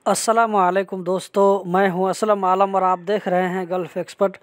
अस्सलामुअलैकुम दोस्तों, मैं हूं असलम आलम और आप देख रहे हैं गल्फ़ एक्सपर्ट।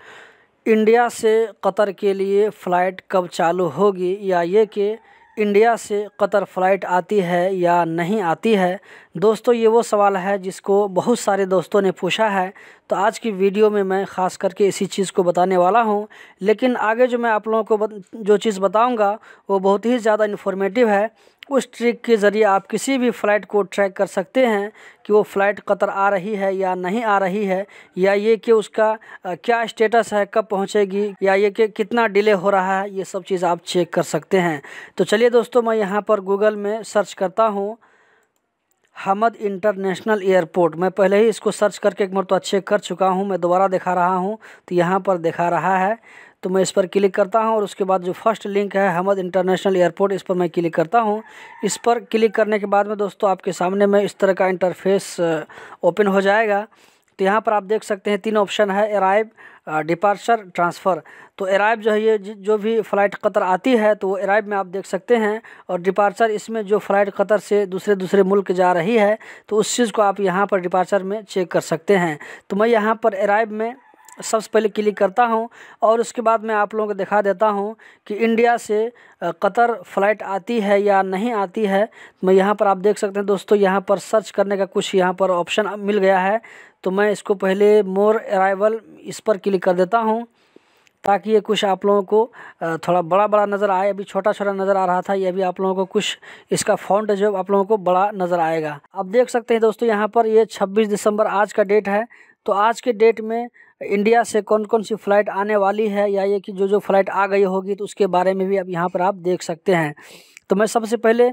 इंडिया से कतर के लिए फ़्लाइट कब चालू होगी, या ये कि इंडिया से कतर फ़्लाइट आती है या नहीं आती है। दोस्तों, ये वो सवाल है जिसको बहुत सारे दोस्तों ने पूछा है। तो आज की वीडियो में मैं ख़ास करके इसी चीज़ को बताने वाला हूं। लेकिन आगे जो मैं आप लोगों को जो चीज़ बताऊंगा वो बहुत ही ज़्यादा इन्फॉर्मेटिव है। उस ट्रिक के ज़रिए आप किसी भी फ़्लाइट को ट्रैक कर सकते हैं कि वो फ़्लाइट कतर आ रही है या नहीं आ रही है, या ये कि उसका क्या स्टेटस है, कब पहुंचेगी, या ये कि कितना डिले हो रहा है। ये सब चीज़ आप चेक कर सकते हैं। तो चलिए दोस्तों, मैं यहाँ पर गूगल में सर्च करता हूँ हमद इंटरनेशनल एयरपोर्ट। मैं पहले ही इसको सर्च करके एक मरतबा चेक कर चुका हूँ, मैं दोबारा दिखा रहा हूँ। तो यहाँ पर दिखा रहा है, तो मैं इस पर क्लिक करता हूँ और उसके बाद जो फर्स्ट लिंक है हमद इंटरनेशनल एयरपोर्ट, इस पर मैं क्लिक करता हूँ। इस पर क्लिक करने के बाद में दोस्तों आपके सामने में इस तरह का इंटरफेस ओपन हो जाएगा। तो यहाँ पर आप देख सकते हैं 3 ऑप्शन है, अराइव, डिपार्चर, ट्रांसफ़र। तो अराइव जो है ये जो भी फ़्लाइट कतर आती है तो वो अराइव में आप देख सकते हैं, और डिपार्चर इसमें जो फ़्लाइट कतर से दूसरे मुल्क जा रही है तो उस चीज़ को आप यहाँ पर डिपार्चर में चेक कर सकते हैं। तो मैं यहाँ पर अराइव में सबसे पहले क्लिक करता हूं और उसके बाद मैं आप लोगों को दिखा देता हूं कि इंडिया से कतर फ़्लाइट आती है या नहीं आती है। मैं यहाँ पर आप देख सकते हैं दोस्तों, यहाँ पर सर्च करने का कुछ यहाँ पर ऑप्शन मिल गया है। तो मैं इसको पहले मोर अराइवल इस पर क्लिक कर देता हूँ ताकि ये कुछ आप लोगों को थोड़ा बड़ा बड़ा नज़र आए। अभी छोटा छोटा नज़र आ रहा था, ये भी आप लोगों को कुछ इसका फ़ॉन्ट जो आप लोगों को बड़ा नज़र आएगा। आप देख सकते हैं दोस्तों, यहाँ पर ये 26 दिसंबर आज का डेट है। तो आज के डेट में इंडिया से कौन कौन सी फ़्लाइट आने वाली है, या ये कि जो फ़्लाइट आ गई होगी तो उसके बारे में भी अब यहाँ पर आप देख सकते हैं। तो मैं सबसे पहले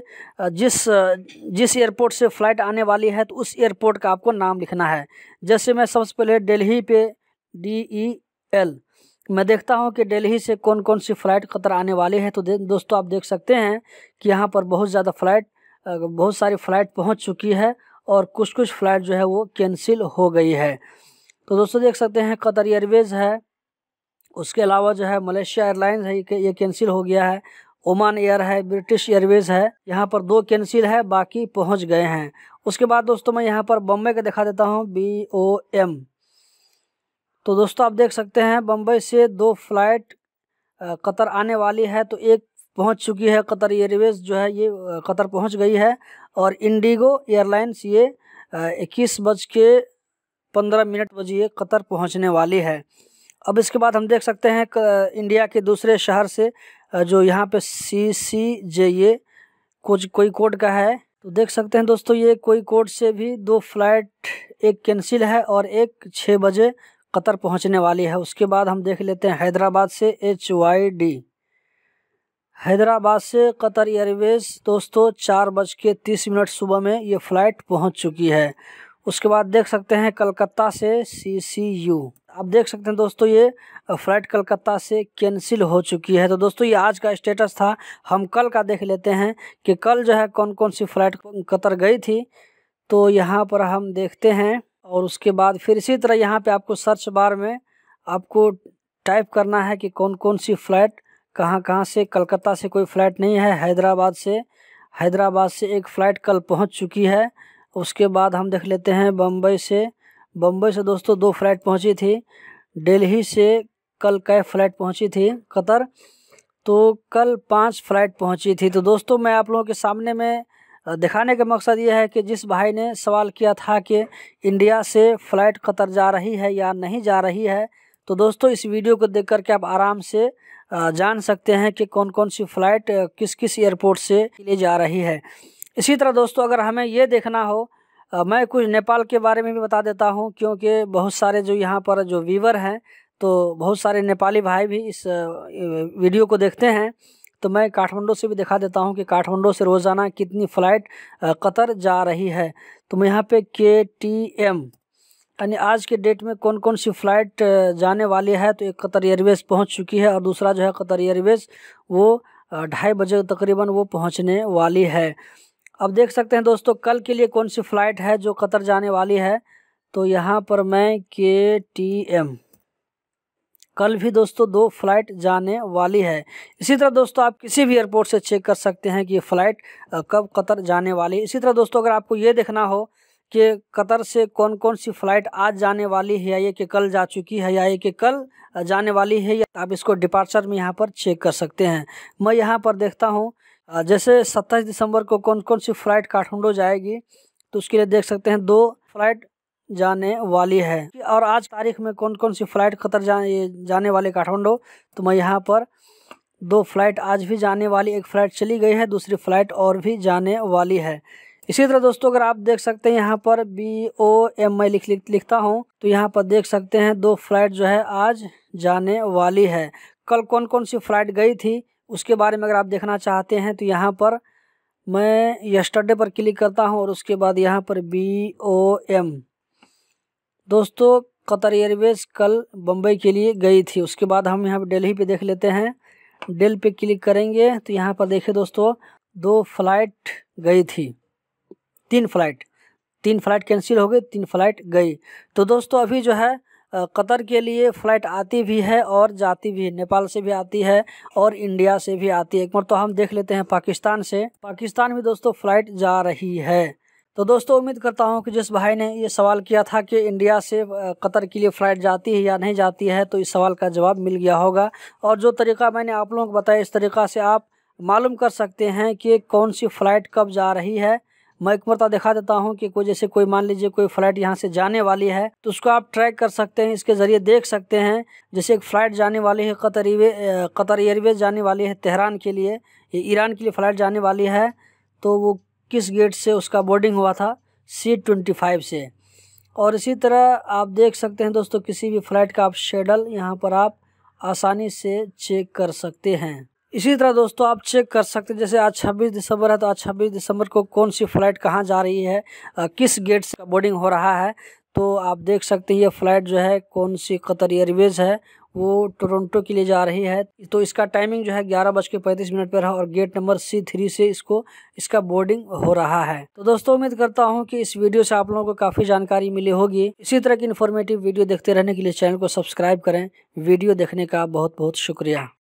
जिस एयरपोर्ट से फ़्लाइट आने वाली है तो उस एयरपोर्ट का आपको नाम लिखना है। जैसे मैं सबसे पहले दिल्ली पे DEL, मैं देखता हूं कि दिल्ली से कौन कौन सी फ़्लाइट कतर आने वाली है। तो दोस्तों आप देख सकते हैं कि यहाँ पर बहुत सारी फ़्लाइट पहुँच चुकी है और कुछ फ़्लाइट जो है वो कैंसिल हो गई है। तो दोस्तों देख सकते हैं कतर एयरवेज़ है, उसके अलावा जो है मलेशिया एयरलाइंस है, ये कैंसिल हो गया है। ओमान एयर है, ब्रिटिश एयरवेज़ है, यहाँ पर 2 कैंसिल है, बाकी पहुँच गए हैं। उसके बाद दोस्तों मैं यहाँ पर बम्बई का दिखा देता हूँ, BOM। तो दोस्तों आप देख सकते हैं बम्बई से 2 फ़्लाइट कतर आने वाली है। तो एक पहुंच चुकी है, कतर एयरवेज़ जो है ये कतर पहुंच गई है, और इंडिगो एयरलाइंस ये 21:15 बजे ये कतर पहुंचने वाली है। अब इसके बाद हम देख सकते हैं इंडिया के दूसरे शहर से जो यहाँ पे CCJ कोई कोड का है। तो देख सकते हैं दोस्तों, ये कोई कोड से भी 2 फ़्लाइट, एक कैंसिल है और एक 6 बजे कतर पहुंचने वाली है। उसके बाद हम देख लेते हैं हैदराबाद से HYD, हैदराबाद से कतर एयरवेज़ दोस्तों 4:30 सुबह में ये फ़्लाइट पहुंच चुकी है। उसके बाद देख सकते हैं कलकत्ता से CCU, आप देख सकते हैं दोस्तों ये फ़्लाइट कलकत्ता से कैंसिल हो चुकी है। तो दोस्तों ये आज का स्टेटस था। हम कल का देख लेते हैं कि कल जो है कौन कौन सी फ़्लाइट कतर गई थी। तो यहाँ पर हम देखते हैं, और उसके बाद फिर इसी तरह यहाँ पे आपको सर्च बार में आपको टाइप करना है कि कौन कौन सी फ़्लाइट कहाँ से। कलकत्ता से कोई फ़्लाइट नहीं है, हैदराबाद से एक फ़्लाइट कल पहुँच चुकी है। उसके बाद हम देख लेते हैं बम्बई से दोस्तों 2 फ़्लाइट पहुँची थी। दिल्ली से कल कै फ़्लाइट पहुँची थी कतर, तो कल 5 फ़्लाइट पहुँची थी। तो दोस्तों मैं आप लोगों के सामने में दिखाने का मकसद ये है कि जिस भाई ने सवाल किया था कि इंडिया से फ़्लाइट कतर जा रही है या नहीं जा रही है, तो दोस्तों इस वीडियो को देख कर के आप आराम से जान सकते हैं कि कौन कौन सी फ़्लाइट किस एयरपोर्ट से ले जा रही है। इसी तरह दोस्तों अगर हमें ये देखना हो, मैं कुछ नेपाल के बारे में भी बता देता हूँ, क्योंकि बहुत सारे जो यहाँ पर जो व्यूवर हैं तो बहुत सारे नेपाली भाई भी इस वीडियो को देखते हैं। तो मैं काठमांडू से भी दिखा देता हूँ कि काठमांडू से रोज़ाना कितनी फ़्लाइट कतर जा रही है। तो मैं यहाँ पे KTM यानी आज के डेट में कौन कौन सी फ़्लाइट जाने वाली है। तो एक कतर एयरवेज़ पहुँच चुकी है, और दूसरा जो है कतर एयरवेज़ वो 2:30 बजे तकरीबन वो पहुँचने वाली है। अब देख सकते हैं दोस्तों कल के लिए कौन सी फ़्लाइट है जो कतर जाने वाली है। तो यहाँ पर मैं KTM, कल भी दोस्तों 2 फ़्लाइट जाने वाली है। इसी तरह दोस्तों आप किसी भी एयरपोर्ट से चेक कर सकते हैं कि ये फ़्लाइट कब कतर जाने वाली है। इसी तरह दोस्तों अगर आपको ये देखना हो कि कतर से कौन कौन सी फ़्लाइट आज जाने वाली है, या ये कि कल जा चुकी है, या ये कि कल जाने वाली है, या आप इसको डिपार्चर में यहाँ पर चेक कर सकते हैं। मैं यहाँ पर देखता हूँ जैसे 27 दिसंबर को कौन कौन सी फ़्लाइट काठमांडू जाएगी, तो उसके लिए देख सकते हैं 2 फ़्लाइट जाने वाली है। और आज तारीख में कौन कौन सी फ़्लाइट कतर जाने वाले काठमांडू, तो मैं यहाँ पर 2 फ़्लाइट आज भी जाने वाली, 1 फ़्लाइट चली गई है, दूसरी फ़्लाइट और भी जाने वाली है। इसी तरह दोस्तों अगर आप देख सकते हैं यहाँ पर BOM मैं लिखता हूँ, तो यहाँ पर देख सकते हैं 2 फ़्लाइट जो है आज जाने वाली है। कल कौन कौन सी फ़्लाइट गई थी उसके बारे में अगर आप देखना चाहते हैं, तो यहाँ पर मैं यस्टरडे पर क्लिक करता हूँ और उसके बाद यहाँ पर BOM। दोस्तों कतर एयरवेज़ कल बम्बई के लिए गई थी। उसके बाद हम यहाँ पर दिल्ली पे देख लेते हैं। दिल्ली पे क्लिक करेंगे तो यहाँ पर देखिए दोस्तों 2 फ़्लाइट गई थी, 3 फ़्लाइट कैंसिल हो गई, 3 फ़्लाइट गई। तो दोस्तों अभी जो है कतर के लिए फ़्लाइट आती भी है और जाती भी है। नेपाल से भी आती है और इंडिया से भी आती है। एक बार तो हम देख लेते हैं पाकिस्तान से। पाकिस्तान में दोस्तों फ़्लाइट जा रही है। तो दोस्तों उम्मीद करता हूं कि जिस भाई ने ये सवाल किया था कि इंडिया से कतर के लिए फ़्लाइट जाती है या नहीं जाती है, तो इस सवाल का जवाब मिल गया होगा। और जो तरीका मैंने आप लोगों को बताया, इस तरीक़ा से आप मालूम कर सकते हैं कि कौन सी फ़्लाइट कब जा रही है। मैं एक मरतबा दिखा देता हूं कि कोई मान लीजिए कोई फ़्लाइट यहां से जाने वाली है, तो उसको आप ट्रैक कर सकते हैं। इसके ज़रिए देख सकते हैं जैसे एक फ़्लाइट जाने वाली है कतर एयरवेज़ जाने वाली है तेहरान के लिए, ये ईरान के लिए फ़्लाइट जाने वाली है, तो वो किस गेट से उसका बोर्डिंग हुआ था, C-25 से। और इसी तरह आप देख सकते हैं दोस्तों किसी भी फ़्लाइट का आप शेड्यूल यहाँ पर आप आसानी से चेक कर सकते हैं। इसी तरह दोस्तों आप चेक कर सकते हैं जैसे आज 26 दिसंबर है, तो आज 26 दिसंबर को कौन सी फ़्लाइट कहाँ जा रही है, किस गेट से बोर्डिंग हो रहा है, तो आप देख सकते हैं ये फ़्लाइट जो है कौन सी कतर एयरवेज़ है, वो टोरंटो के लिए जा रही है। तो इसका टाइमिंग जो है 11:35 पर है और गेट नंबर C3 से इसका बोर्डिंग हो रहा है। तो दोस्तों उम्मीद करता हूं कि इस वीडियो से आप लोगों को काफ़ी जानकारी मिली होगी। इसी तरह की इन्फॉर्मेटिव वीडियो देखते रहने के लिए चैनल को सब्सक्राइब करें। वीडियो देखने का बहुत बहुत शुक्रिया।